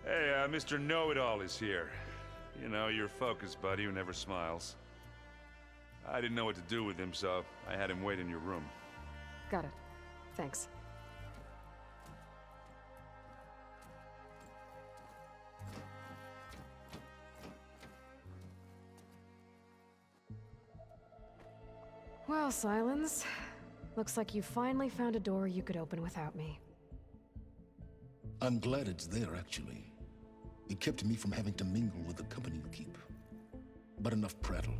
Hey, Mr. Know-It-All is here. You know, your focus buddy who never smiles. I didn't know what to do with him, so I had him wait in your room. Got it. Thanks. Well, Sylens. Looks like you finally found a door you could open without me. I'm glad it's there, actually. It kept me from having to mingle with the company you keep. But enough prattle.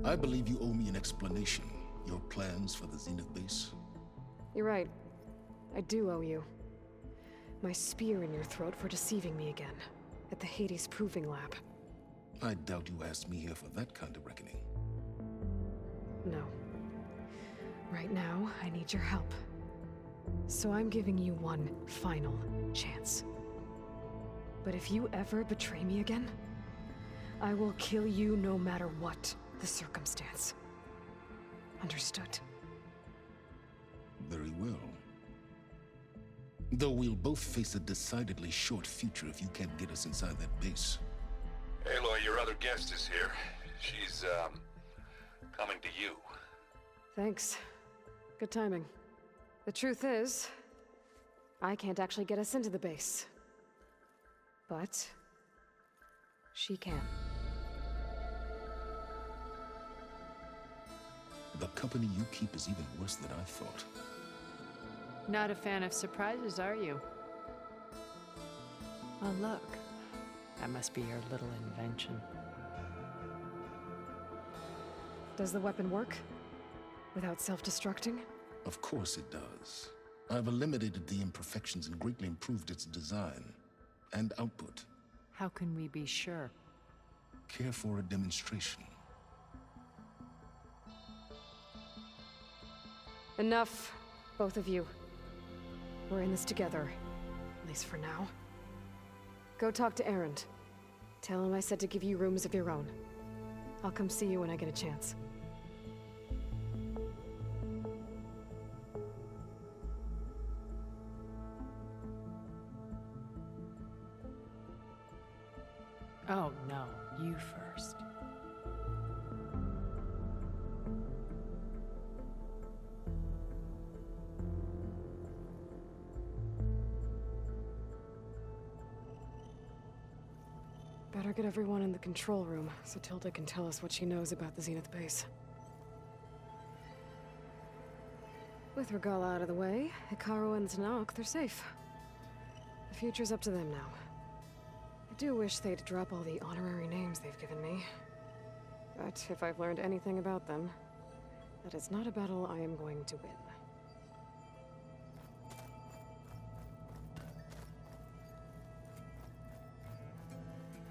I believe you owe me an explanation. Your plans for the Zenith base? You're right. I do owe you. My spear in your throat for deceiving me again. At the Hades Proving Lab. I doubt you asked me here for that kind of reckoning. No. Right now, I need your help. So I'm giving you one final chance. But if you ever betray me again, I will kill you no matter what the circumstance. Understood? Very well. Though we'll both face a decidedly short future if you can't get us inside that base. Aloy, your other guest is here. She's, coming to you. Thanks. Good timing. The truth is, I can't actually get us into the base. But she can. The company you keep is even worse than I thought. Not a fan of surprises, are you? Oh, look. That must be your little invention. Does the weapon work? Without self-destructing? Of course it does. I've eliminated the imperfections and greatly improved its design and output. How can we be sure? Care for a demonstration? Enough, both of you. We're in this together, at least for now. Go talk to Erend. Tell him I said to give you rooms of your own. I'll come see you when I get a chance. Oh, no. You first. Better get everyone in the control room, so Tilda can tell us what she knows about the Zenith base. With Regalla out of the way, Hekarro and Znok, they're safe. The future's up to them now. I do wish they'd drop all the honorary names they've given me. But if I've learned anything about them, that is not a battle I am going to win.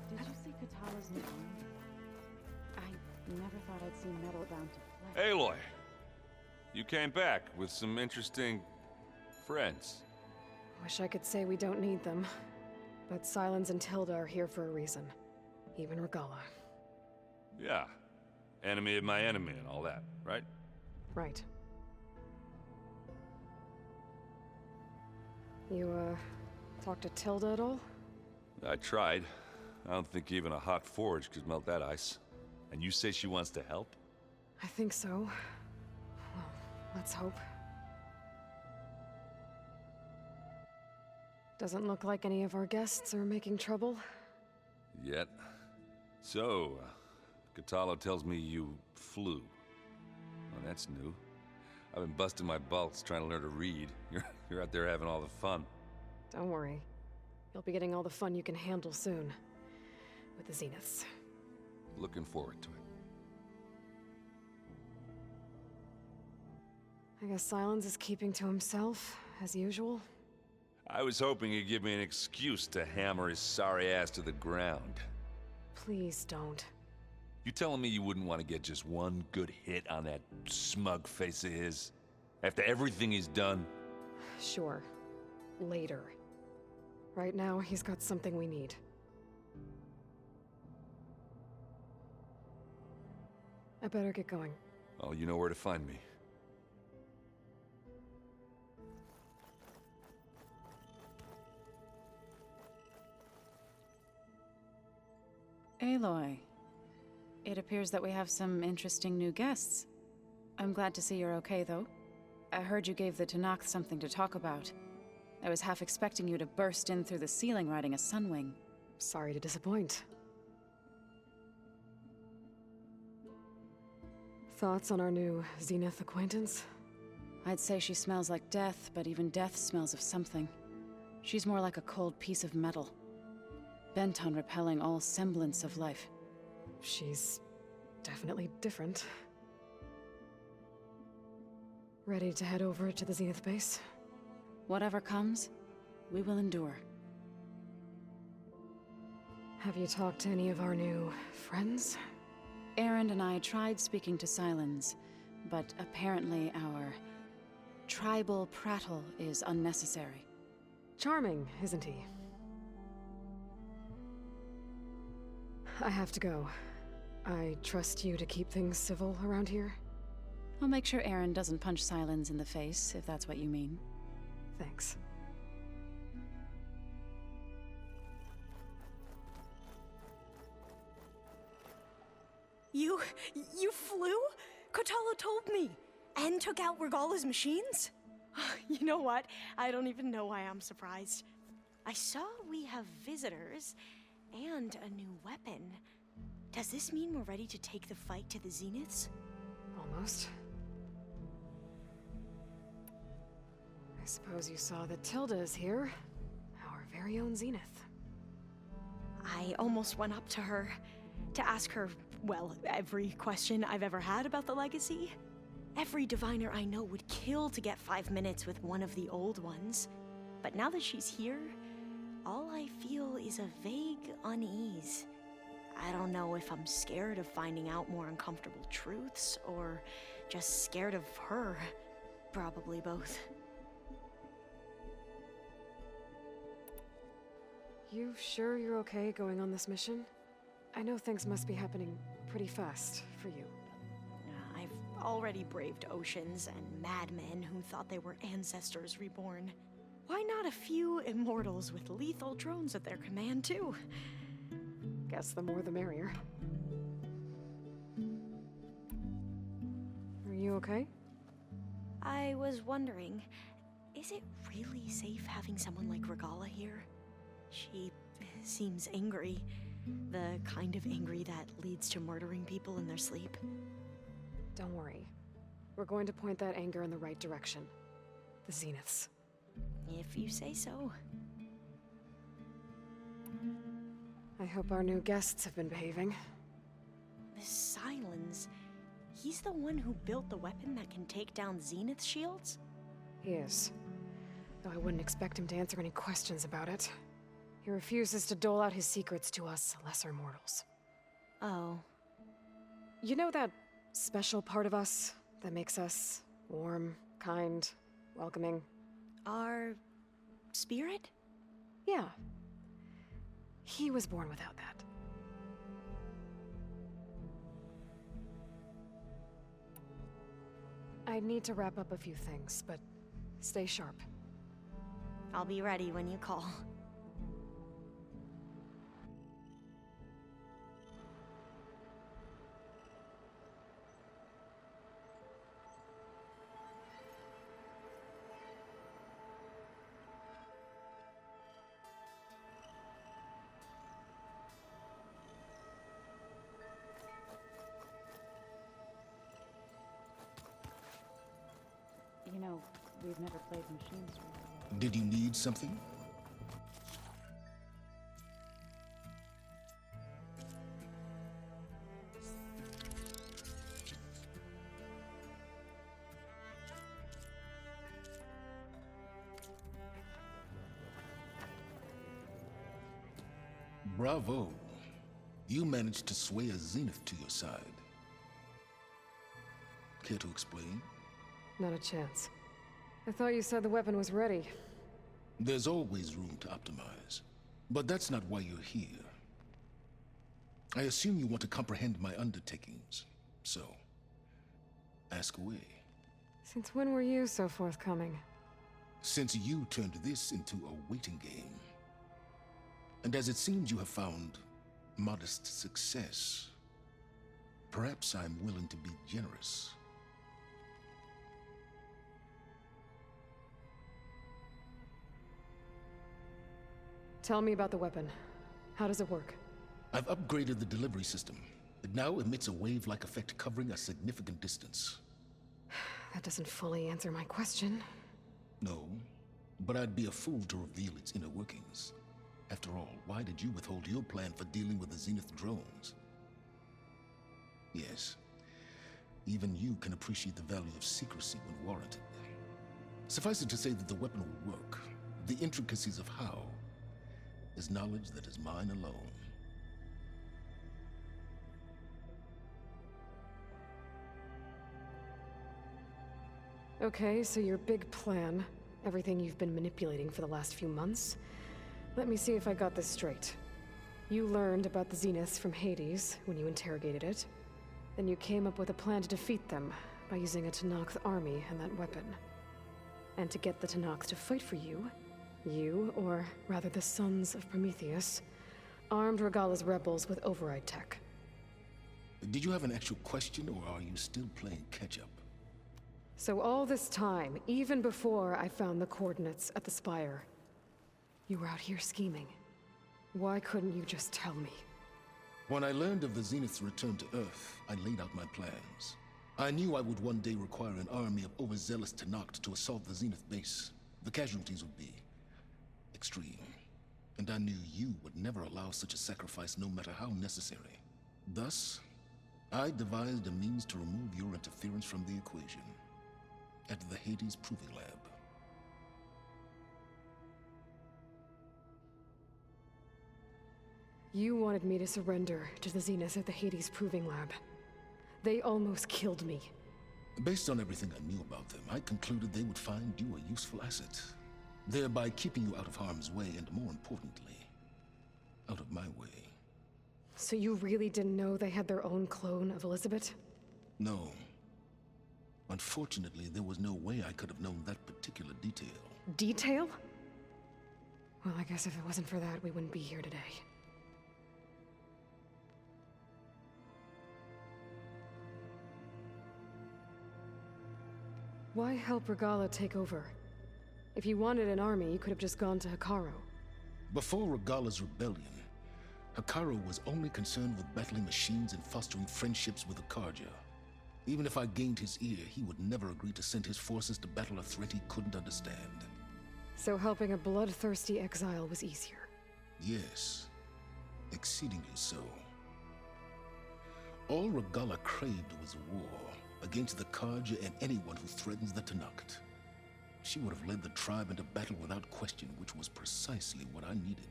Did you see Katala's new arm? I never thought I'd see metal down to flesh. Aloy! You came back with some interesting friends. Wish I could say we don't need them. But Sylens and Tilda are here for a reason. Even Regalla. Yeah. Enemy of my enemy and all that, right? Right. You, talked to Tilda at all? I tried. I don't think even a hot forge could melt that ice. And you say she wants to help? I think so. Well, let's hope. Doesn't look like any of our guests are making trouble. Yet. So, Kotallo tells me you flew. Well, that's new. I've been busting my balls trying to learn to read. You're out there having all the fun. Don't worry. You'll be getting all the fun you can handle soon. With the Zeniths. Looking forward to it. I guess Sylens is keeping to himself, as usual. I was hoping he'd give me an excuse to hammer his sorry ass to the ground. Please don't. You telling me you wouldn't want to get just one good hit on that smug face of his? After everything he's done? Sure. Later. Right now, he's got something we need. I better get going. Oh, you know where to find me. Aloy. It appears that we have some interesting new guests. I'm glad to see you're okay, though. I heard you gave the Tenakth something to talk about. I was half expecting you to burst in through the ceiling riding a Sunwing. Sorry to disappoint. Thoughts on our new Zenith acquaintance? I'd say she smells like death, but even death smells of something. She's more like a cold piece of metal, bent on repelling all semblance of life. She's definitely different. Ready to head over to the Zenith base? Whatever comes, we will endure. Have you talked to any of our new friends? Erend and I tried speaking to Sylens, but apparently our tribal prattle is unnecessary. Charming, isn't he? I have to go. I trust you to keep things civil around here? I'll make sure Erend doesn't punch Sylens in the face, if that's what you mean. Thanks. You flew? Kotallo told me! And took out Regalla's machines? You know what? I don't even know why I'm surprised. I saw we have visitors, and a new weapon. Does this mean we're ready to take the fight to the Zeniths? Almost. I suppose you saw that Tilda is here. Our very own Zenith. I almost went up to her to ask her, well, every question I've ever had about the Legacy. Every diviner I know would kill to get 5 minutes with one of the old ones. But now that she's here, all I feel is a vague unease. I don't know if I'm scared of finding out more uncomfortable truths, or just scared of her. Probably both. You sure you're okay going on this mission? I know things must be happening pretty fast for you. I've already braved oceans and madmen who thought they were ancestors reborn. Why not a few immortals with lethal drones at their command, too? Guess the more the merrier. Are you okay? I was wondering, is it really safe having someone like Regalla here? She seems angry. The kind of angry that leads to murdering people in their sleep. Don't worry. We're going to point that anger in the right direction. The Zeniths. If you say so. I hope our new guests have been behaving. This Sylens, he's the one who built the weapon that can take down Zenith shields? He is. Though I wouldn't expect him to answer any questions about it. He refuses to dole out his secrets to us lesser mortals. Oh. You know that special part of us that makes us warm, kind, welcoming? Our spirit? Yeah. He was born without that. I need to wrap up a few things, but stay sharp. I'll be ready when you call. You know, we've never played machines really. Did you need something? Bravo. You managed to sway a Zenith to your side. Care to explain? Not a chance. I thought you said the weapon was ready. There's always room to optimize. But that's not why you're here. I assume you want to comprehend my undertakings. So, ask away. Since when were you so forthcoming? Since you turned this into a waiting game. And as it seems you have found modest success. Perhaps I'm willing to be generous. Tell me about the weapon. How does it work? I've upgraded the delivery system. It now emits a wave-like effect covering a significant distance. That doesn't fully answer my question. No, but I'd be a fool to reveal its inner workings. After all, why did you withhold your plan for dealing with the Zenith drones? Yes, even you can appreciate the value of secrecy when warranted. Suffice it to say that the weapon will work. The intricacies of how is knowledge that is mine alone. Okay, so your big plan, everything you've been manipulating for the last few months. Let me see if I got this straight. You learned about the Zeniths from Hades when you interrogated it. Then you came up with a plan to defeat them by using a Tenakth army and that weapon. And to get the Tenakth to fight for you, or rather the Sons of Prometheus, armed Regalla's rebels with override tech. Did you have an actual question, or are you still playing catch-up? So all this time, even before I found the coordinates at the Spire, you were out here scheming. Why couldn't you just tell me? When I learned of the Zenith's return to Earth, I laid out my plans. I knew I would one day require an army of overzealous Tenakth to assault the Zenith base. The casualties would be extreme. And I knew you would never allow such a sacrifice, no matter how necessary. Thus, I devised a means to remove your interference from the equation. At the Hades Proving Lab. You wanted me to surrender to the Zeniths at the Hades Proving Lab. They almost killed me. Based on everything I knew about them, I concluded they would find you a useful asset, thereby keeping you out of harm's way and, more importantly, out of my way. So you really didn't know they had their own clone of Elizabeth? No. Unfortunately, there was no way I could have known that particular detail. Detail? Well, I guess if it wasn't for that, we wouldn't be here today. Why help Regalla take over? If you wanted an army, you could have just gone to Hekarro. Before Regalla's rebellion, Hekarro was only concerned with battling machines and fostering friendships with the Carja. Even if I gained his ear, he would never agree to send his forces to battle a threat he couldn't understand. So helping a bloodthirsty exile was easier? Yes, exceedingly so. All Regalla craved was war against the Carja and anyone who threatens the Tenakth. She would have led the tribe into battle without question, which was precisely what I needed.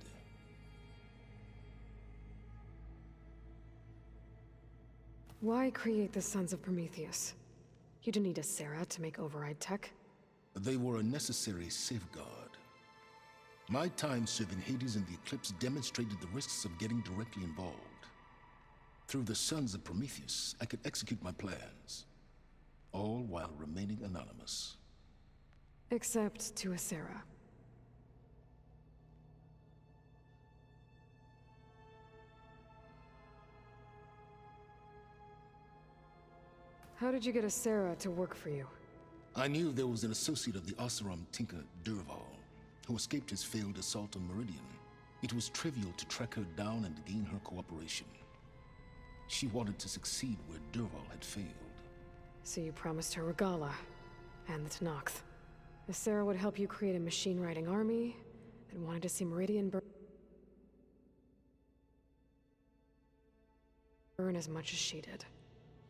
Why create the Sons of Prometheus? You didn't need a Sarah to make override tech. They were a necessary safeguard. My time serving Hades and the Eclipse demonstrated the risks of getting directly involved. Through the Sons of Prometheus, I could execute my plans, all while remaining anonymous. Except to a Sarah. How did you get a Sarah to work for you? I knew there was an associate of the Oseram tinker, Dervahl, who escaped his failed assault on Meridian. It was trivial to track her down and gain her cooperation. She wanted to succeed where Dervahl had failed. So you promised her Regalla, and the Tenakth. The Sarah would help you create a machine-riding army that wanted to see Meridian burn as much as she did.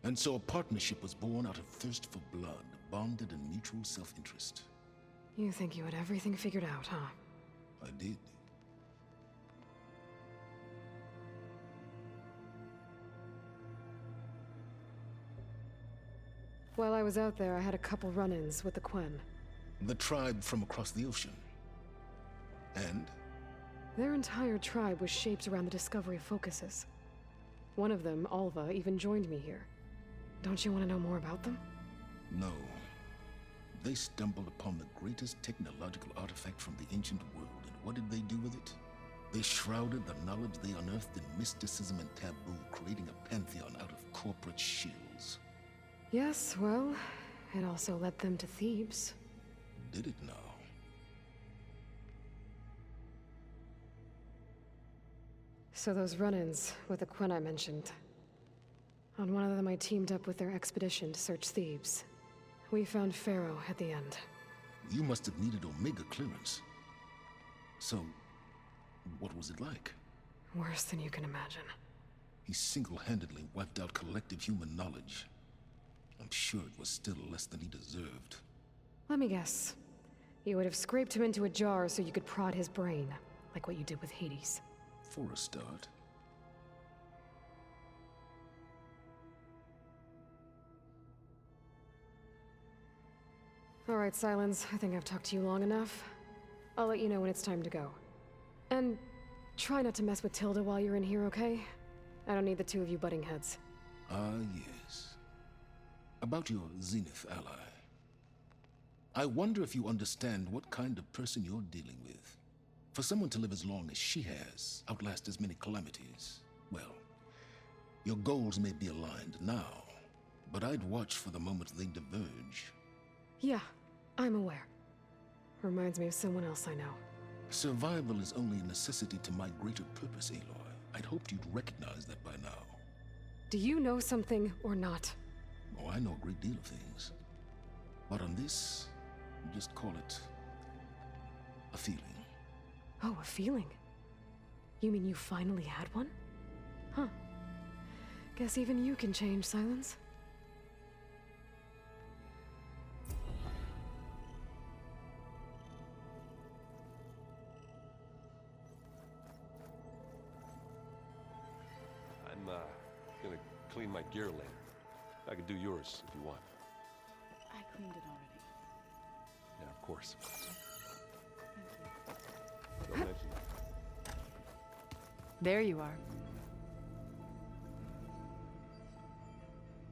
And so a partnership was born out of thirst for blood, bonded in mutual self-interest. You think you had everything figured out, huh? I did. While I was out there, I had a couple run-ins with the Quen. The tribe from across the ocean. And? Their entire tribe was shaped around the discovery of focuses. One of them, Alva, even joined me here. Don't you want to know more about them? No. They stumbled upon the greatest technological artifact from the ancient world, and what did they do with it? They shrouded the knowledge they unearthed in mysticism and taboo, creating a pantheon out of corporate shills. Yes, well, it also led them to Thebes. Did it now? So those run-ins with the Quen I mentioned. On one of them I teamed up with their expedition to search Thebes. We found Pharaoh at the end. You must have needed Omega clearance. So, what was it like? Worse than you can imagine. He single-handedly wiped out collective human knowledge. I'm sure it was still less than he deserved. Let me guess. You would have scraped him into a jar so you could prod his brain, like what you did with Hades. For a start. All right, Silence. I think I've talked to you long enough. I'll let you know when it's time to go. And try not to mess with Tilda while you're in here, okay? I don't need the two of you butting heads. Ah, yes. About your Zenith ally. I wonder if you understand what kind of person you're dealing with. For someone to live as long as she has, outlast as many calamities, well, your goals may be aligned now, but I'd watch for the moment they diverge. Yeah, I'm aware. Reminds me of someone else I know. Survival is only a necessity to my greater purpose, Aloy. I'd hoped you'd recognize that by now. Do you know something or not? Oh, I know a great deal of things. But on this, just call it a feeling. Oh, a feeling? You mean you finally had one? Huh. Guess even you can change, Silence. I'm, gonna clean my gear later. I can do yours if you want. I cleaned it already. Yeah, of course. Don't mention it. There you are.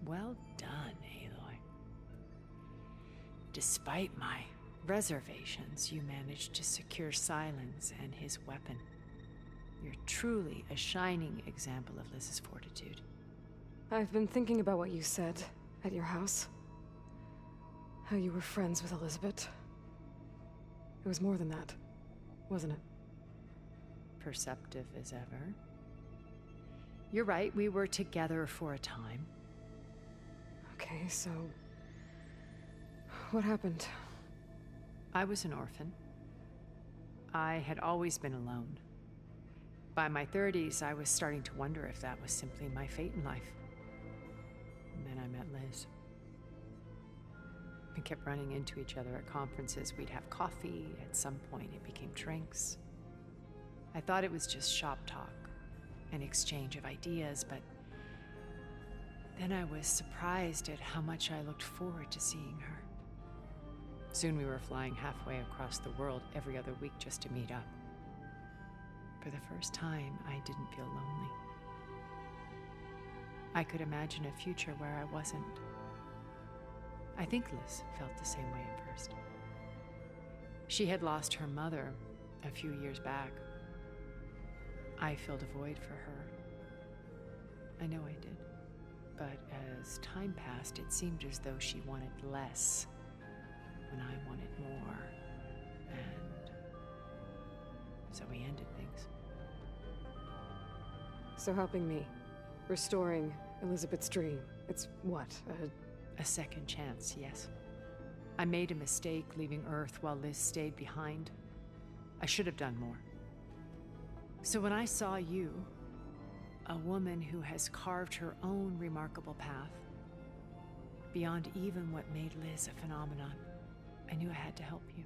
Well done, Aloy. Despite my reservations, you managed to secure Silence and his weapon. You're truly a shining example of Liz's fortitude. I've been thinking about what you said at your house. How you were friends with Elizabeth. It was more than that, wasn't it? Perceptive as ever. You're right, we were together for a time. Okay, so... what happened? I was an orphan. I had always been alone. By my 30s, I was starting to wonder if that was simply my fate in life. And then I met Liz. We kept running into each other at conferences. We'd have coffee. At some point, it became drinks. I thought it was just shop talk, an exchange of ideas, but then I was surprised at how much I looked forward to seeing her. Soon we were flying halfway across the world every other week just to meet up. For the first time, I didn't feel lonely. I could imagine a future where I wasn't. I think Liz felt the same way at first. She had lost her mother a few years back. I filled a void for her. I know I did. But as time passed, it seemed as though she wanted less when I wanted more. And so we ended things. So helping me. Restoring Elizabeth's dream. It's what? A second chance, yes. I made a mistake leaving Earth while Liz stayed behind. I should have done more. So when I saw you, a woman who has carved her own remarkable path, beyond even what made Liz a phenomenon, I knew I had to help you.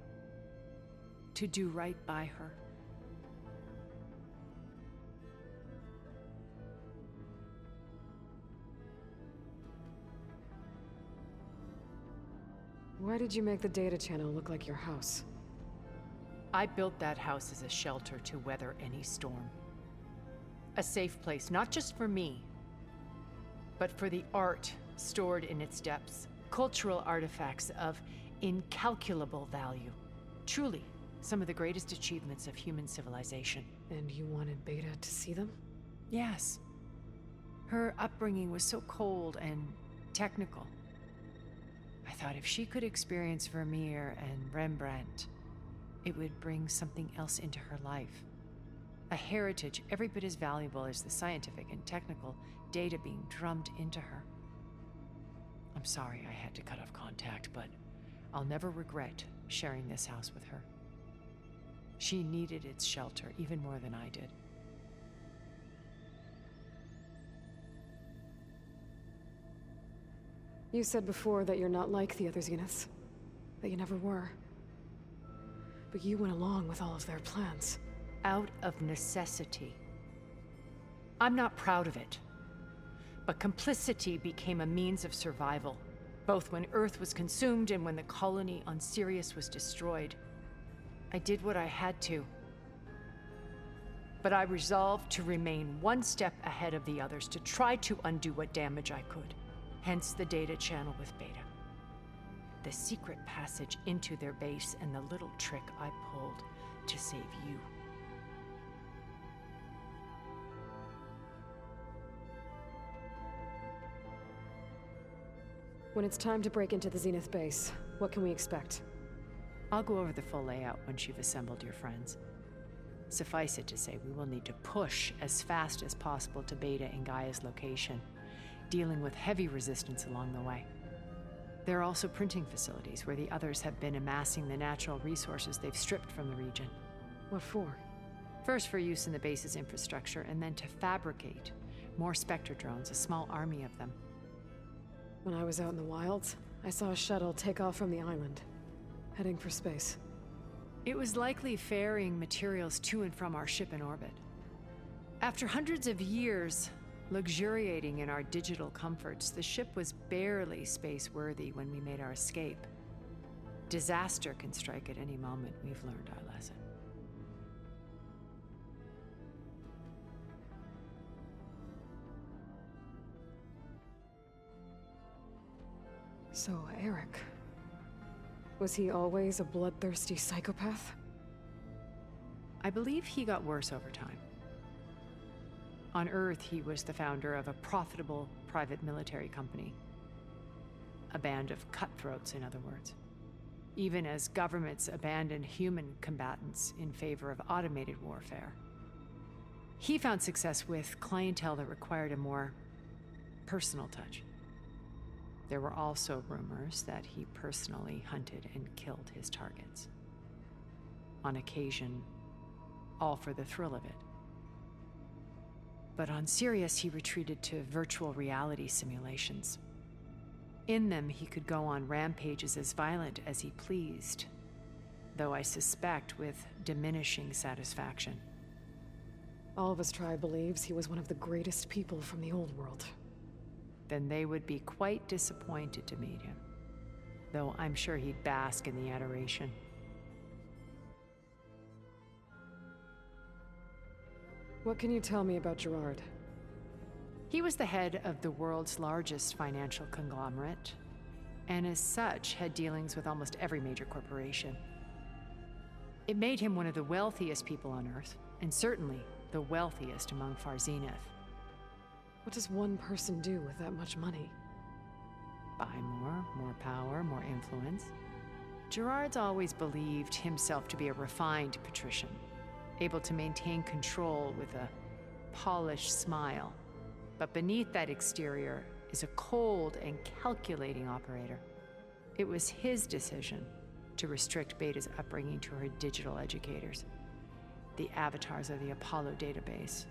To do right by her. Why did you make the data channel look like your house? I built that house as a shelter to weather any storm. A safe place, not just for me, but for the art stored in its depths. Cultural artifacts of incalculable value. Truly, Some of the greatest achievements of human civilization. And you wanted Beta to see them? Yes. Her upbringing was so cold and technical. I thought if she could experience Vermeer and Rembrandt, it would bring something else into her life. A heritage every bit as valuable as the scientific and technical data being drummed into her. I'm sorry I had to cut off contact, but I'll never regret sharing this house with her. She needed its shelter even more than I did. You said before that you're not like the other Zeniths. That you never were. But you went along with all of their plans. Out of necessity. I'm not proud of it. But complicity became a means of survival, both when Earth was consumed and when the colony on Sirius was destroyed. I did what I had to. But I resolved to remain one step ahead of the others, to try to undo what damage I could. Hence the data channel with Beta. The secret passage into their base and the little trick I pulled to save you. When it's time to break into the Zenith base, what can we expect? I'll go over the full layout once you've assembled your friends. Suffice it to say, we will need to push as fast as possible to Beta and Gaia's location, dealing with heavy resistance along the way. There are also printing facilities where the others have been amassing the natural resources they've stripped from the region. What for? First for use in the base's infrastructure, and then to fabricate more Spectre drones, a small army of them. When I was out in the wilds, I saw a shuttle take off from the island, heading for space. It was likely ferrying materials to and from our ship in orbit. After hundreds of years luxuriating in our digital comforts, the ship was barely space-worthy when we made our escape. Disaster can strike at any moment. We've learned our lesson. So, Eric... was he always a bloodthirsty psychopath? I believe he got worse over time. On Earth, he was the founder of a profitable private military company. A band of cutthroats, in other words. Even as governments abandoned human combatants in favor of automated warfare. He found success with clientele that required a more personal touch. There were also rumors that he personally hunted and killed his targets. On occasion, all for the thrill of it. But on Sirius, he retreated to virtual reality simulations. In them, he could go on rampages as violent as he pleased, though I suspect with diminishing satisfaction. All of his tribe believes he was one of the greatest people from the old world. Then they would be quite disappointed to meet him, though I'm sure he'd bask in the adoration. What can you tell me about Gerard? He was the head of the world's largest financial conglomerate, and as such had dealings with almost every major corporation. It made him one of the wealthiest people on Earth, and certainly the wealthiest among Far Zenith. What does one person do with that much money? Buy more power, more influence. Gerard's always believed himself to be a refined patrician, able to maintain control with a polished smile. But beneath that exterior is a cold and calculating operator. It was his decision to restrict Beta's upbringing to her digital educators, the avatars of the Apollo database,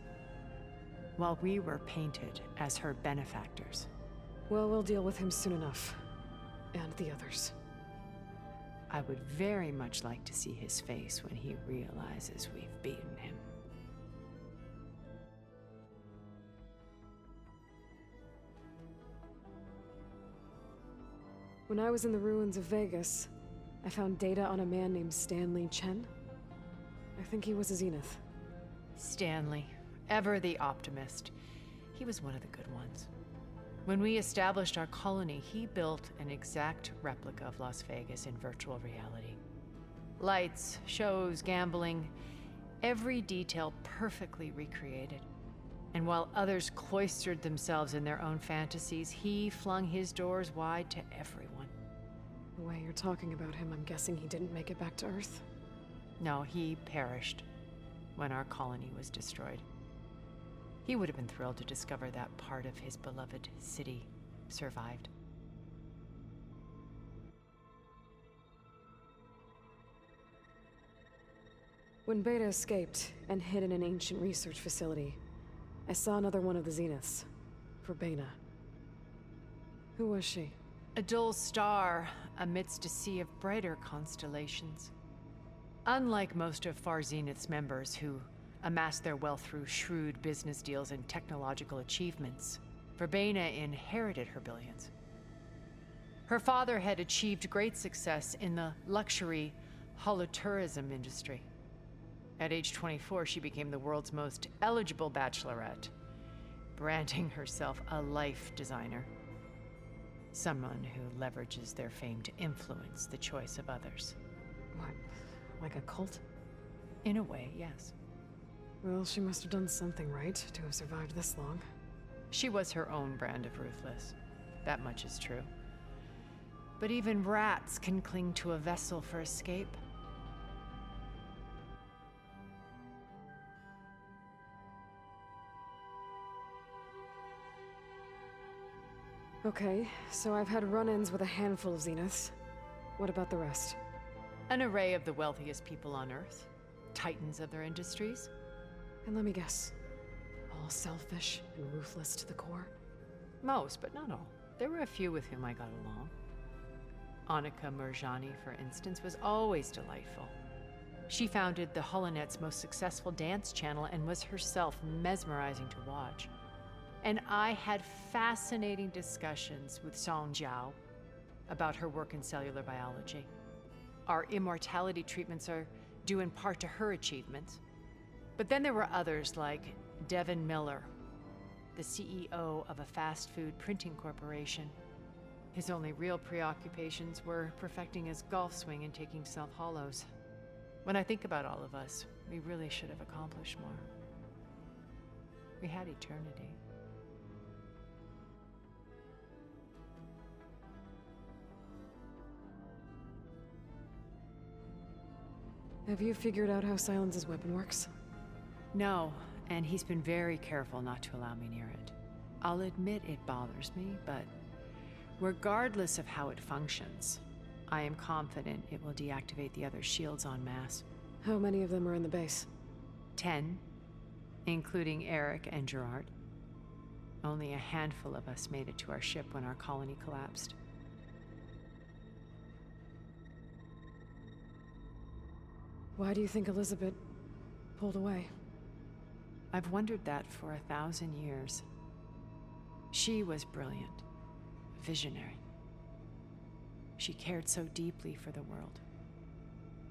while we were painted as her benefactors. Well, we'll deal with him soon enough. And the others. I would very much like to see his face when he realizes we've beaten him. When I was in the ruins of Vegas, I found data on a man named Stanley Chen. I think he was a Zenith. Stanley, ever the optimist. He was one of the good ones. When we established our colony, he built an exact replica of Las Vegas in virtual reality. Lights, shows, gambling, every detail perfectly recreated. And while others cloistered themselves in their own fantasies, he flung his doors wide to everyone. The way you're talking about him, I'm guessing he didn't make it back to Earth. No, he perished when our colony was destroyed. He would have been thrilled to discover that part of his beloved city survived. When Beta escaped and hid in an ancient research facility, I saw another one of the Zeniths. Verbena. Who was she? A dull star amidst a sea of brighter constellations. Unlike most of Far Zenith's members who amassed their wealth through shrewd business deals and technological achievements, Verbena inherited her billions. Her father had achieved great success in the luxury holotourism industry. At age 24, she became the world's most eligible bachelorette, branding herself a life designer. Someone who leverages their fame to influence the choice of others. What? Like a cult? In a way, yes. Well, she must have done something right to have survived this long. She was her own brand of ruthless. That much is true. But even rats can cling to a vessel for escape. Okay, so I've had run-ins with a handful of Zeniths. What about the rest? An array of the wealthiest people on Earth. Titans of their industries. And let me guess. All selfish and ruthless to the core? Most, but not all. There were a few with whom I got along. Annika Murjani, for instance, was always delightful. She founded the Holonet's most successful dance channel and was herself mesmerizing to watch. And I had fascinating discussions with Song Jiao about her work in cellular biology. Our immortality treatments are due in part to her achievements. But then there were others like Devin Miller, the CEO of a fast food printing corporation. His only real preoccupations were perfecting his golf swing and taking self-hollows. When I think about all of us, we really should have accomplished more. We had eternity. Have you figured out how Silence's weapon works? No, and he's been very careful not to allow me near it. I'll admit it bothers me, but regardless of how it functions, I am confident it will deactivate the other shields en masse. How many of them are in the base? 10, including Eric and Gerard. Only a handful of us made it to our ship when our colony collapsed. Why do you think Elizabeth pulled away? I've wondered that for 1,000 years. She was brilliant, visionary. She cared so deeply for the world,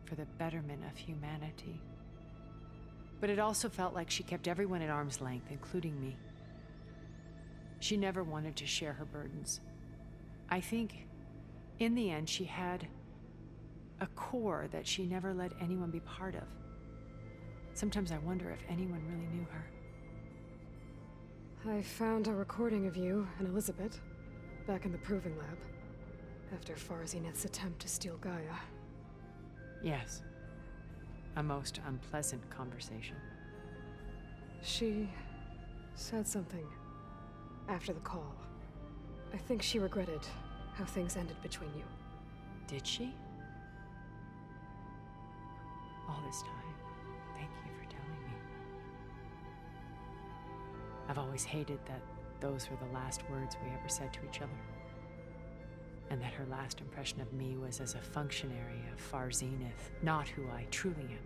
for the betterment of humanity. But it also felt like she kept everyone at arm's length, including me. She never wanted to share her burdens. I think, in the end, she had a core that she never let anyone be part of. Sometimes I wonder if anyone really knew her. I found a recording of you and Elizabeth back in the Proving Lab after Far Zenith's attempt to steal Gaia. Yes. A most unpleasant conversation. She said something after the call. I think she regretted how things ended between you. Did she? All this time, thank you for telling me. I've always hated that those were the last words we ever said to each other. And that her last impression of me was as a functionary of Far Zenith, not who I truly am.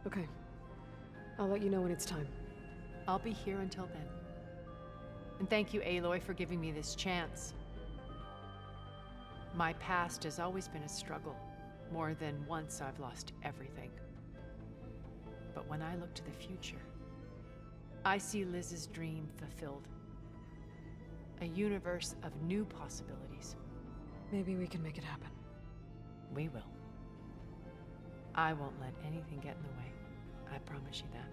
Okay. I'll let you know when it's time. I'll be here until then. And thank you, Aloy, for giving me this chance. My past has always been a struggle. More than once I've lost everything. But when I look to the future, I see Liz's dream fulfilled. A universe of new possibilities. Maybe we can make it happen. We will. I won't let anything get in the way. I promise you that.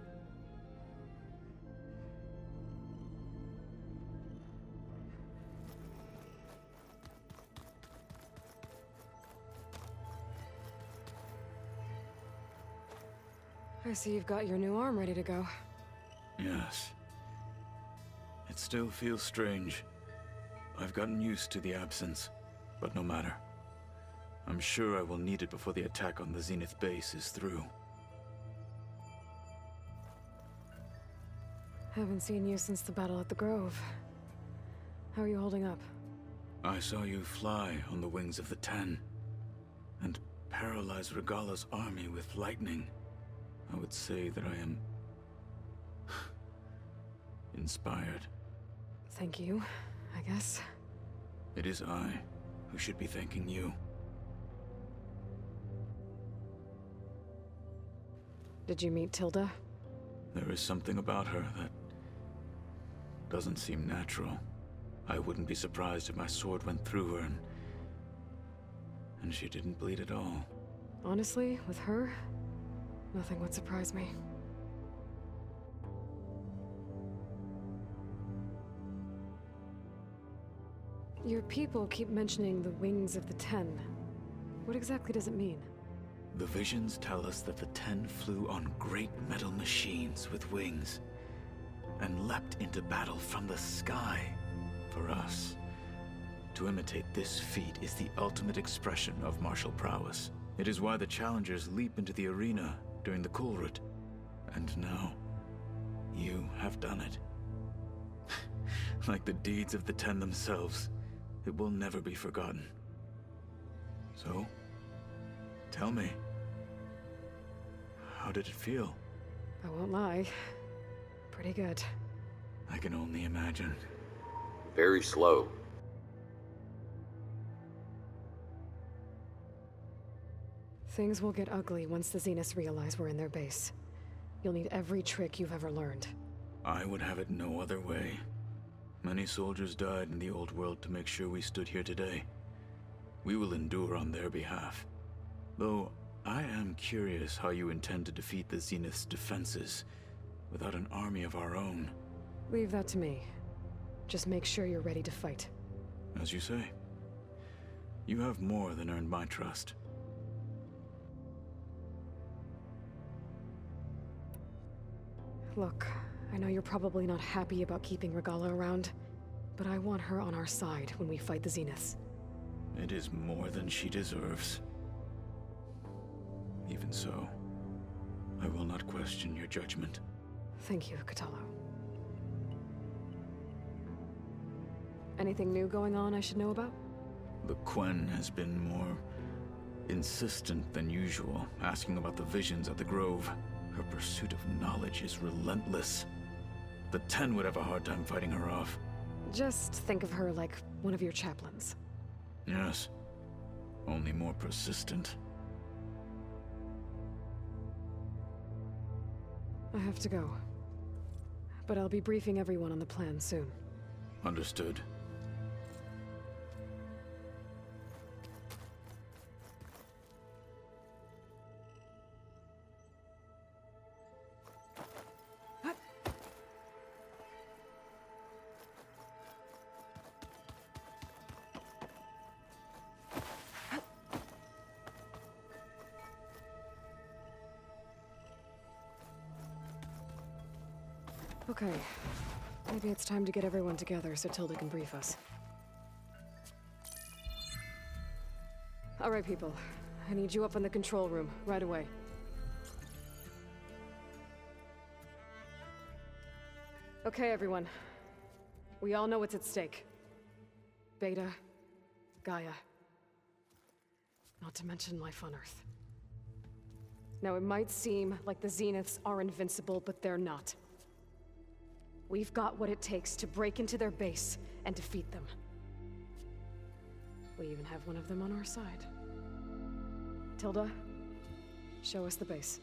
I see you've got your new arm ready to go. Yes. It still feels strange. I've gotten used to the absence, but no matter. I'm sure I will need it before the attack on the Zenith base is through. Haven't seen you since the battle at the Grove. How are you holding up? I saw you fly on the wings of the Ten, and paralyze Regalla's army with lightning. I would say that I am inspired. Thank you, I guess. It is I who should be thanking you. Did you meet Tilda? There is something about her that doesn't seem natural. I wouldn't be surprised if my sword went through her and she didn't bleed at all. Honestly, with her, nothing would surprise me. Your people keep mentioning the wings of the Ten. What exactly does it mean? The visions tell us that the Ten flew on great metal machines with wings and leapt into battle from the sky. For us, to imitate this feat is the ultimate expression of martial prowess. It is why the challengers leap into the arena during the Kulrut. And now, you have done it. Like the deeds of the Ten themselves, it will never be forgotten. So, tell me, how did it feel? I won't lie. Pretty good. I can only imagine. Very slow. Things will get ugly once the Zeniths realize we're in their base. You'll need every trick you've ever learned. I would have it no other way. Many soldiers died in the old world to make sure we stood here today. We will endure on their behalf. Though, I am curious how you intend to defeat the Zenith's defenses without an army of our own. Leave that to me. Just make sure you're ready to fight. As you say. You have more than earned my trust. Look, I know you're probably not happy about keeping Regalla around, but I want her on our side when we fight the Zeniths. It is more than she deserves. Even so, I will not question your judgment. Thank you, Kotallo. Anything new going on I should know about? The Quen has been more insistent than usual, asking about the visions at the Grove. Her pursuit of knowledge is relentless. The Ten would have a hard time fighting her off. Just think of her like one of your chaplains. Yes, only more persistent. I have to go. But I'll be briefing everyone on the plan soon. Understood. Okay. Maybe it's time to get everyone together so Tilda can brief us. All right, people. I need you up in the control room, right away. Okay, everyone. We all know what's at stake. Beta, Gaia. Not to mention life on Earth. Now, it might seem like the Zeniths are invincible, but they're not. We've got what it takes to break into their base and defeat them. We even have one of them on our side. Tilda, show us the base.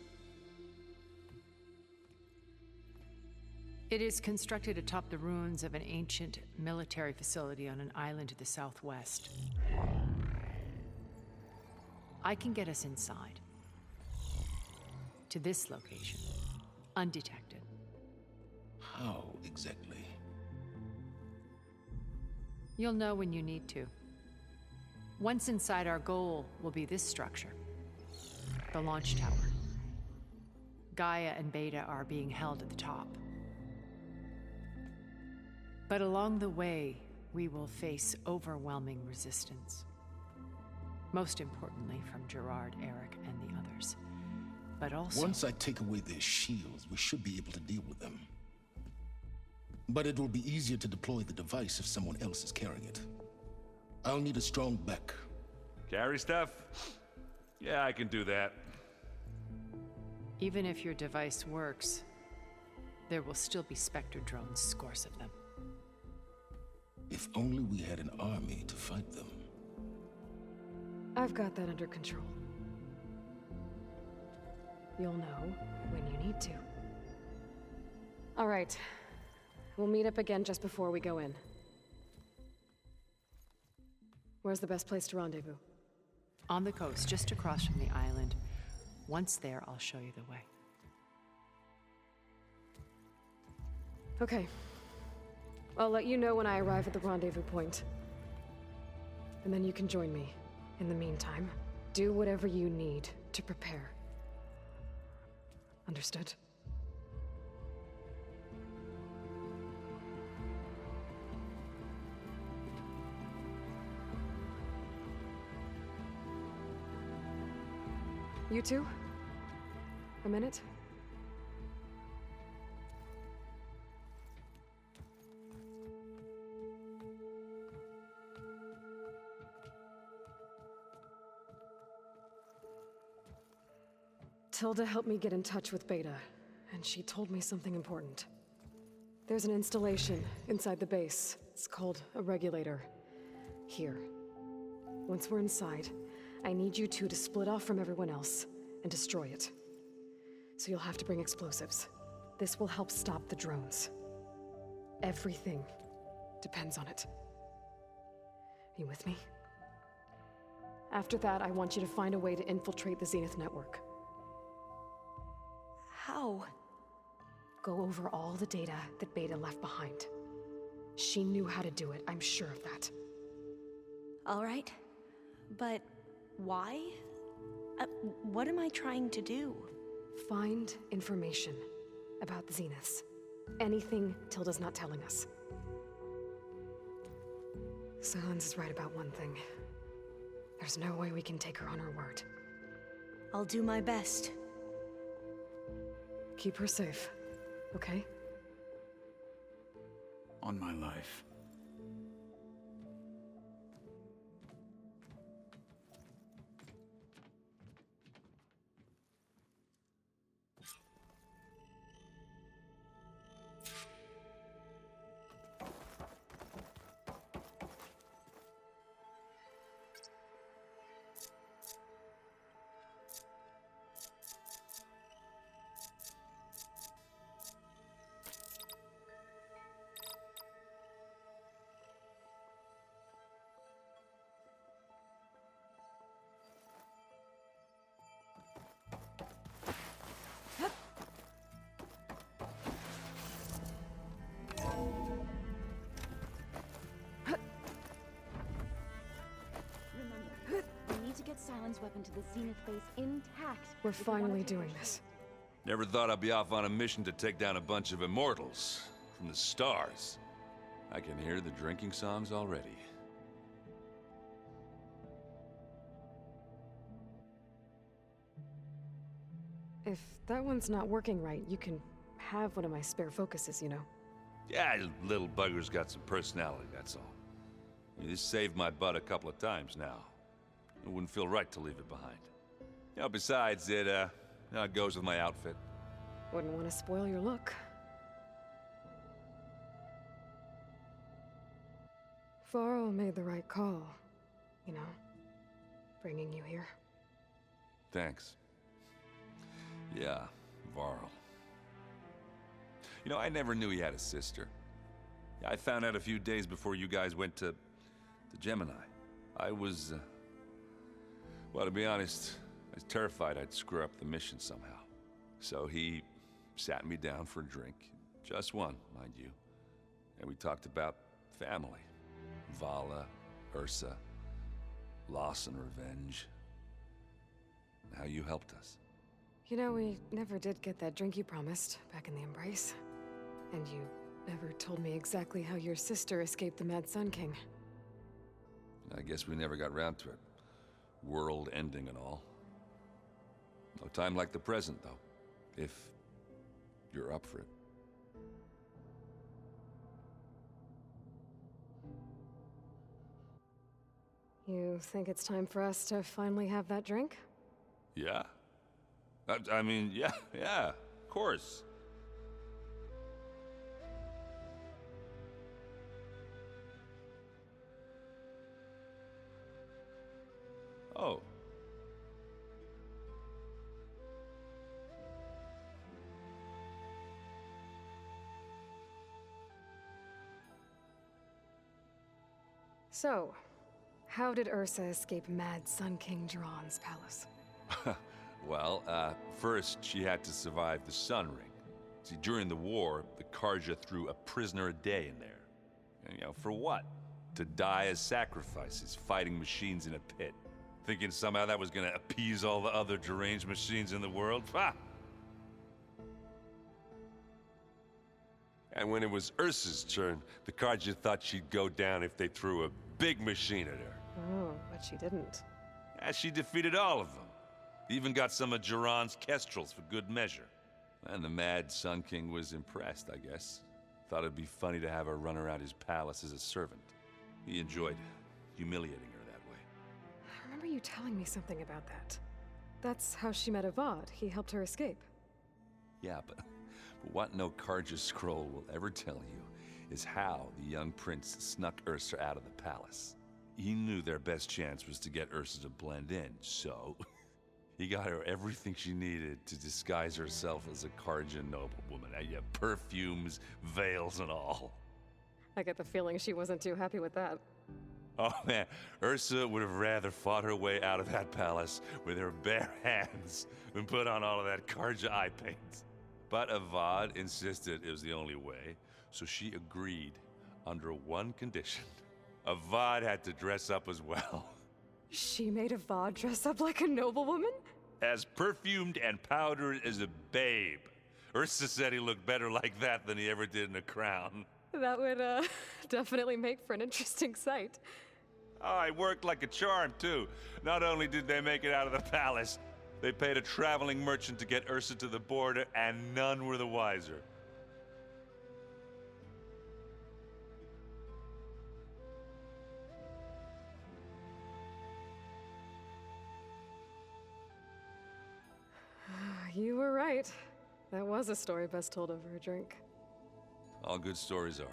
It is constructed atop the ruins of an ancient military facility on an island to the southwest. I can get us inside. To this location, undetected. How exactly? You'll know when you need to. Once inside, our goal will be this structure. The launch tower. Gaia and Beta are being held at the top. But along the way, we will face overwhelming resistance. Most importantly, from Gerard, Eric, and the others. But also... Once I take away their shields, we should be able to deal with them. But it will be easier to deploy the device if someone else is carrying it. I'll need a strong back. Carry stuff? Yeah, I can do that. Even if your device works, there will still be Spectre drones, scores of them. If only we had an army to fight them. I've got that under control. You'll know when you need to. All right. We'll meet up again just before we go in. Where's the best place to rendezvous? On the coast, just across from the island. Once there, I'll show you the way. Okay. I'll let you know when I arrive at the rendezvous point. And then you can join me. In the meantime, do whatever you need to prepare. Understood? You two? A minute? Tilda helped me get in touch with Beta, and she told me something important. There's an installation inside the base. It's called a regulator. Here. Once we're inside, I need you two to split off from everyone else and destroy it. So you'll have to bring explosives. This will help stop the drones. Everything depends on it. Are you with me? After that, I want you to find a way to infiltrate the Zenith network. How? Go over all the data that Beta left behind. She knew how to do it, I'm sure of that. All right. But why? What am I trying to do? Find information about the Zeniths. Anything Tilda's not telling us. Sylens is right about one thing. There's no way we can take her on her word. I'll do my best. Keep her safe, okay? On my life. Sylens weapon to the Zenith base intact. We're finally doing this. Never thought I'd be off on a mission to take down a bunch of immortals from the stars. I can hear the drinking songs already. If that one's not working right, you can have one of my spare focuses, you know. Yeah, little bugger's got some personality, that's all. This saved my butt a couple of times now. It wouldn't feel right to leave it behind. You know, besides, it goes with my outfit. Wouldn't want to spoil your look. Varl made the right call, you know, bringing you here. Thanks. Yeah, Varl. You know, I never knew he had a sister. I found out a few days before you guys went to Gemini. I was, well, to be honest, I was terrified I'd screw up the mission somehow. So he sat me down for a drink. Just one, mind you. And we talked about family. Vala, Ursa, loss and revenge. And how you helped us. You know, we never did get that drink you promised back in the Embrace. And you never told me exactly how your sister escaped the Mad Sun King. I guess we never got round to it. World ending and all. No time like the present, though. If you're up for it. You think it's time for us to finally have that drink? Yeah. I mean, yeah, of course. Oh. So, how did Ursa escape Mad Sun King Jiran's palace? Well, first she had to survive the Sun Ring. See, during the war, the Carja threw a prisoner a day in there. And, you know, for what? To die as sacrifices, fighting machines in a pit. Thinking somehow that was gonna appease all the other deranged machines in the world? Ha! And when it was Ursa's turn, the Carja thought she'd go down if they threw a big machine at her. Oh, but she didn't. And she defeated all of them. Even got some of Jiran's kestrels for good measure. And the Mad Sun King was impressed, I guess. Thought it'd be funny to have her run around his palace as a servant. He enjoyed humiliating her that way. I remember you telling me something about that. That's how she met Avad. He helped her escape. Yeah, but what no Carja scroll will ever tell you is how the young prince snuck Ursa out of the palace. He knew their best chance was to get Ursa to blend in, so he got her everything she needed to disguise herself as a Carja noblewoman. Yeah, perfumes, veils, and all. I get the feeling she wasn't too happy with that. Oh man, Ursa would have rather fought her way out of that palace with her bare hands than put on all of that Carja eye paint. But Avad insisted it was the only way, so she agreed under one condition. Avad had to dress up as well. She made Avad dress up like a noblewoman? As perfumed and powdered as a babe. Ursa said he looked better like that than he ever did in a crown. That would, definitely make for an interesting sight. Oh, it worked like a charm, too. Not only did they make it out of the palace, they paid a traveling merchant to get Ursa to the border, and none were the wiser. You were right. That was a story best told over a drink. All good stories are.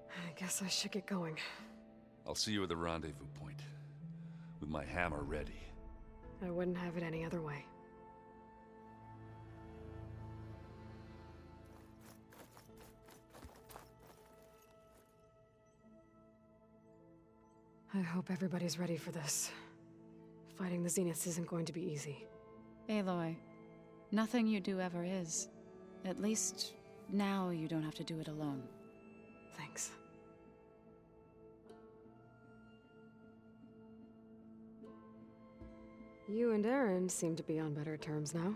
I guess I should get going. I'll see you at the rendezvous point, with my hammer ready. I wouldn't have it any other way. I hope everybody's ready for this. Fighting the Zeniths isn't going to be easy. Aloy, nothing you do ever is. At least, now you don't have to do it alone. Thanks. You and Aaron seem to be on better terms now.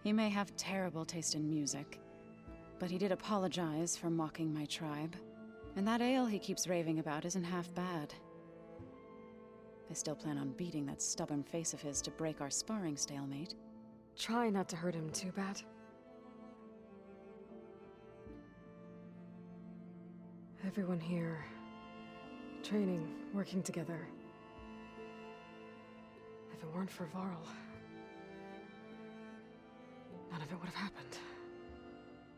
He may have terrible taste in music, but he did apologize for mocking my tribe. And that ale he keeps raving about isn't half bad. I still plan on beating that stubborn face of his to break our sparring stalemate. Try not to hurt him too bad. Everyone here, training, working together. If it weren't for Varl, none of it would have happened.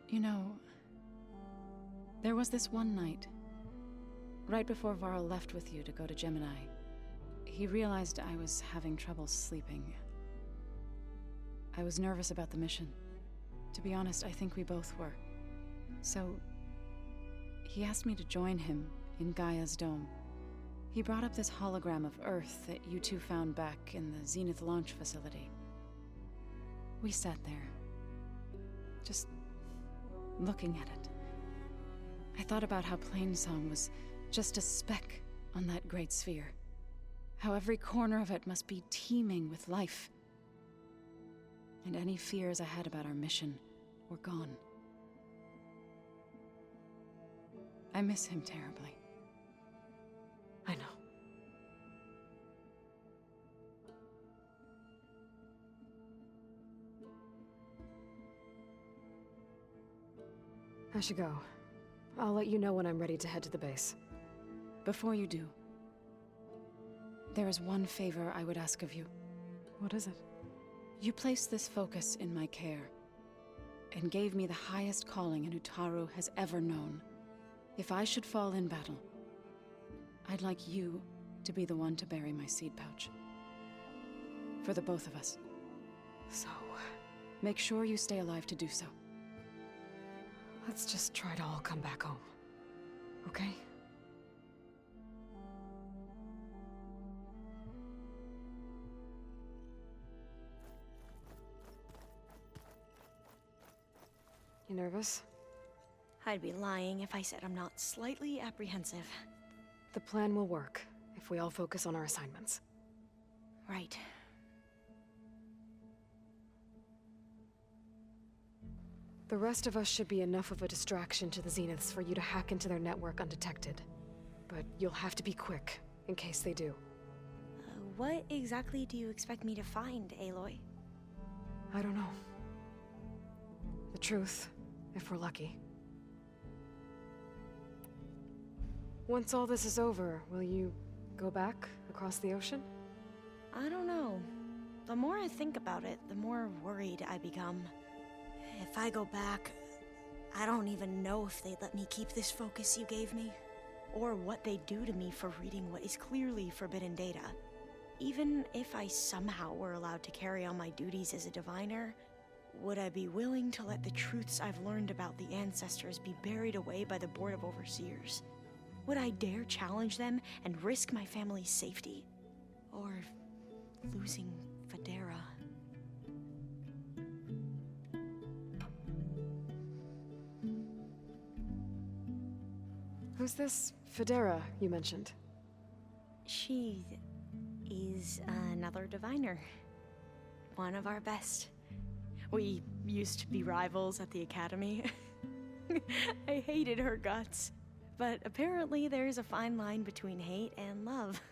You know, there was this one night, right before Varl left with you to go to Gemini. He realized I was having trouble sleeping. I was nervous about the mission. To be honest, I think we both were. So, he asked me to join him in Gaia's dome. He brought up this hologram of Earth that you two found back in the Zenith launch facility. We sat there, just looking at it. I thought about how Plainsong was just a speck on that great sphere. How every corner of it must be teeming with life. And any fears I had about our mission were gone. I miss him terribly. I know. I should go. I'll let you know when I'm ready to head to the base. Before you do, there is one favor I would ask of you. What is it? You placed this focus in my care, and gave me the highest calling an Utaru has ever known. If I should fall in battle, I'd like you to be the one to bury my seed pouch. For the both of us. So, make sure you stay alive to do so. let's just try to all come back home. Okay? You nervous? I'd be lying if I said I'm not slightly apprehensive. The plan will work if we all focus on our assignments. Right. The rest of us should be enough of a distraction to the Zeniths for you to hack into their network undetected. But you'll have to be quick, in case they do. What exactly do you expect me to find, Aloy? I don't know. The truth, if we're lucky. Once all this is over, will you go back across the ocean? I don't know. The more I think about it, the more worried I become. If I go back, I don't even know if they'd let me keep this focus you gave me, or what they'd do to me for reading what is clearly forbidden data. Even if I somehow were allowed to carry on my duties as a diviner, would I be willing to let the truths I've learned about the ancestors be buried away by the Board of Overseers? Would I dare challenge them and risk my family's safety? Or losing Federa? Who's this Federa you mentioned? She is another diviner. One of our best. We used to be rivals at the academy. I hated her guts. But apparently there's a fine line between hate and love.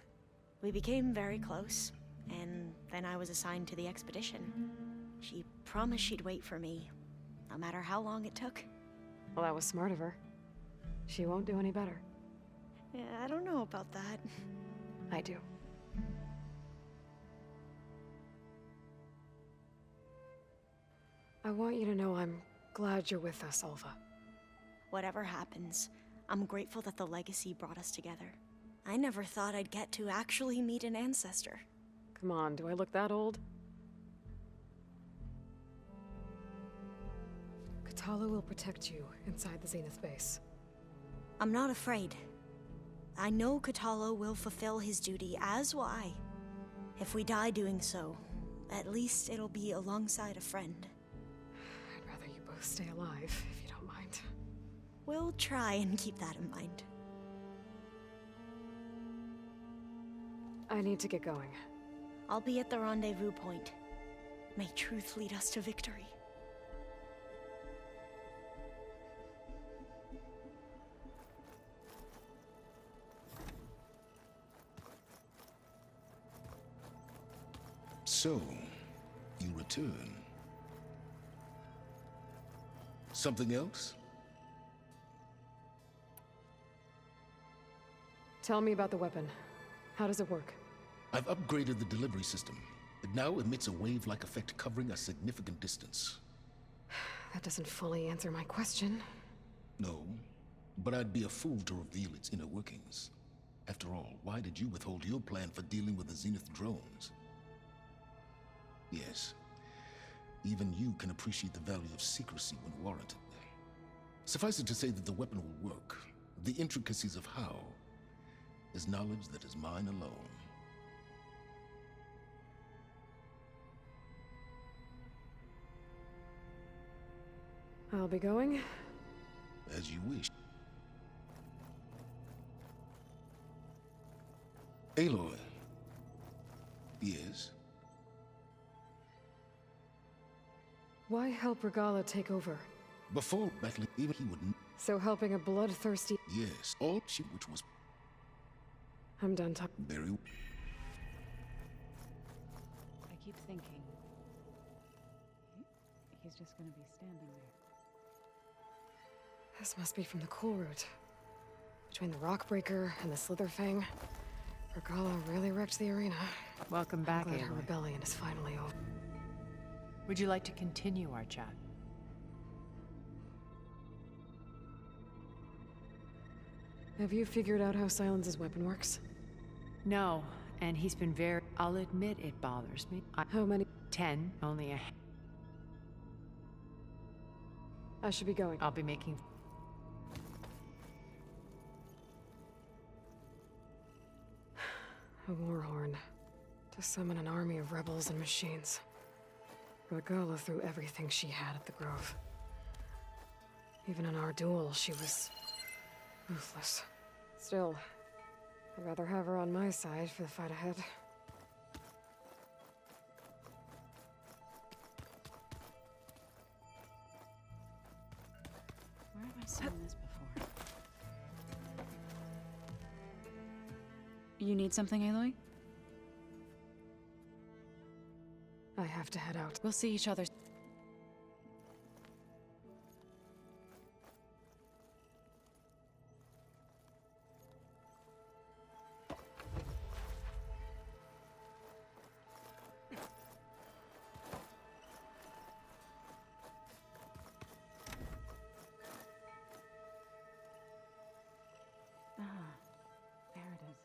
We became very close, and then I was assigned to the expedition. She promised she'd wait for me, no matter how long it took. Well, that was smart of her. She won't do any better. Yeah, I don't know about that. I do. I want you to know I'm glad you're with us, Alva. Whatever happens, I'm grateful that the legacy brought us together. I never thought I'd get to actually meet an ancestor. Come on, do I look that old? Kotallo will protect you inside the Zenith base. I'm not afraid. I know Kotallo will fulfill his duty, as will I. If we die doing so, at least it'll be alongside a friend. I'd rather you both stay alive, if you don't mind. We'll try and keep that in mind. I need to get going. I'll be at the rendezvous point. May truth lead us to victory. So, you return. Something else? Tell me about the weapon. How does it work? I've upgraded the delivery system. It now emits a wave-like effect covering a significant distance. That doesn't fully answer my question. No, but I'd be a fool to reveal its inner workings. After all, why did you withhold your plan for dealing with the Zenith drones? Yes, even you can appreciate the value of secrecy when warranted. Suffice it to say that the weapon will work. The intricacies of how is knowledge that is mine alone. I'll be going. As you wish. Aloy. Yes? Why help Regala take over? Before battling, even he wouldn't. So helping a bloodthirsty... Yes, all she, which was I'm done talking. very... I keep thinking. He's just gonna be standing there. This must be from the Cool Route. Between the Rockbreaker and the Slitherfang, Regala really wrecked the arena. Welcome back, I'm glad her Aloy. rebellion is finally over. Would you like to continue our chat? Have you figured out how Silence's weapon works? No, and he's been very... I'll admit it bothers me. How many? 10, only a... I should be going. I'll be making... A warhorn. To summon an army of rebels and machines. Regala threw everything she had at the Grove. Even in our duel, she was... ruthless. Still, I'd rather have her on my side for the fight ahead. Where have I seen this before? You need something, Aloy? I have to head out. We'll see each other. There it is.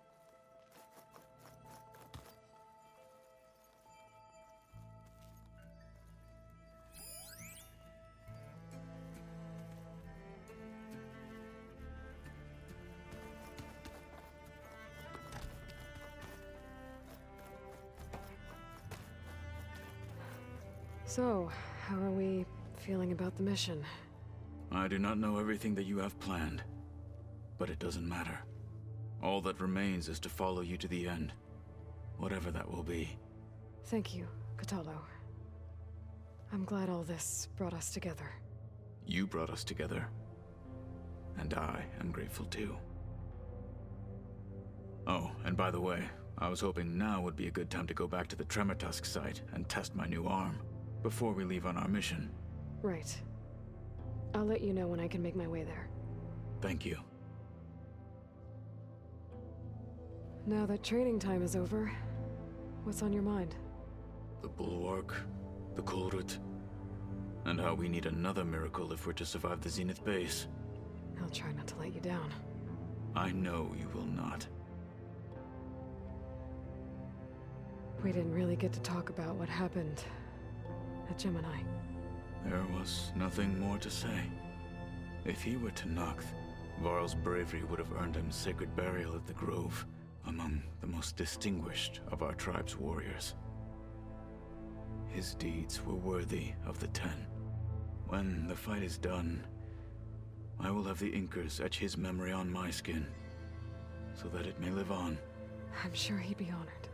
So, how are we feeling about the mission? I do not know everything that you have planned, but it doesn't matter. All that remains is to follow you to the end, whatever that will be. Thank you, Kotallo. I'm glad all this brought us together. You brought us together, and I am grateful too. Oh, and by the way, I was hoping now would be a good time to go back to the Tremortusk site and test my new arm, before we leave on our mission. Right. I'll let you know when I can make my way there. Thank you. Now that training time is over, what's on your mind? The Bulwark, the Kulrut, and how we need another miracle if we're to survive the Zenith base. I'll try not to let you down. I know you will not. We didn't really get to talk about what happened at Gemini. There was nothing more to say. If he were to Noct, Varl's bravery would have earned him sacred burial at the Grove, among the most distinguished of our tribe's warriors. His deeds were worthy of the Ten. When the fight is done, I will have the Inkers etch his memory on my skin, so that it may live on. I'm sure he'd be honored.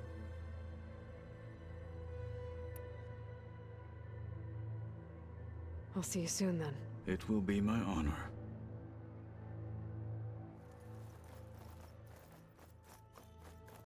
I'll see you soon then. It will be my honor.